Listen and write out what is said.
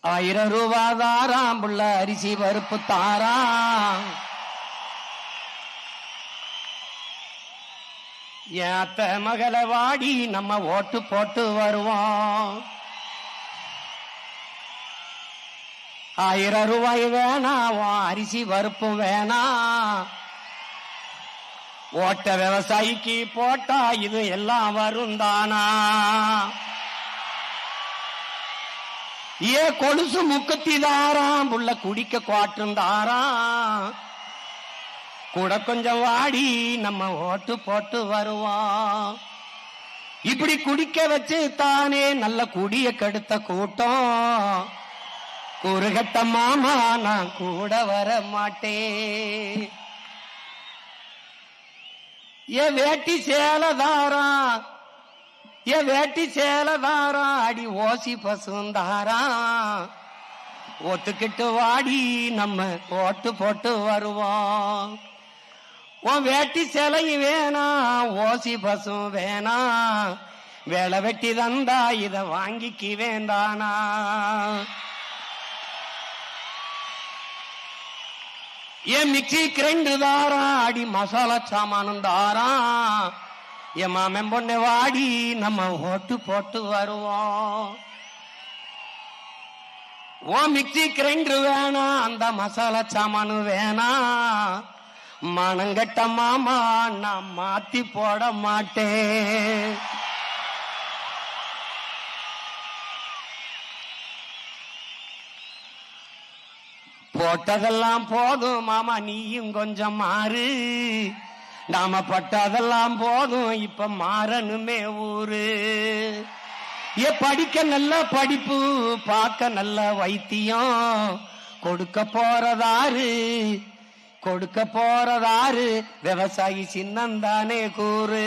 1000 ரூபாய் தாராம் புள்ள அரிசி பருப்பு தாராம். ஏத்த மகளை வாடி நம்ம ஓட்டு போட்டு வருவோம். 1000 ரூபாய் வேணாம், அரிசி பருப்பும் வேணாம். ஓட்ட விவசாயிக்கு போட்டா இது எல்லாம் வரும் தானா? ஏ கொலுசு முக்கத்தி தாராம் புள்ள குடிக்க குவாட்டும் தாராம். கூட கொஞ்சம் வாடி நம்ம ஓட்டு போட்டு வருவோம். இப்படி குடிக்க வச்சு தானே நல்ல குடிய கெடுத்த கூட்டம். குறுகட்ட மாமா நான் கூட வர மாட்டேன். ஏ வேட்டி சேலதாரம், ஏ வேட்டி சேலதாரம், அடி ஓசி பசுந்தாராம். ஒத்துக்கிட்டு வாடி நம்ம ஓட்டு போட்டு வருவோம். உன் வேட்டி சேலையும் வேணாம், ஓசி பசும் வேணாம். வேலை வெட்டி தந்தா இத வாங்கிக்கு வேண்டானா? என் மிக்சி கிரைண்டு தாராம், அடி மசாலா சாமானும் தாராம். என் மாமன் பொண்ணு வாடி நம்ம ஓட்டு போட்டு வருவோம். ஓ மிக்சி கிரைண்டு வேணாம், அந்த மசாலா சாமானு வேணாம். மனங்கட்ட மாமா நான் மாத்தி போட மாட்டேன். போட்டதெல்லாம் போதும் மாமா, நீயும் கொஞ்சம் மாறு. நாம பட்டதெல்லாம் போதும், இப்ப மாறணுமே ஊரு. ஏ படிக்க நல்ல படிப்பு, பார்க்க நல்ல வைத்தியம். கொடுக்க போறதாரு, கொடுக்க போறதாரு, விவசாயி சின்னந்தானே கூறு.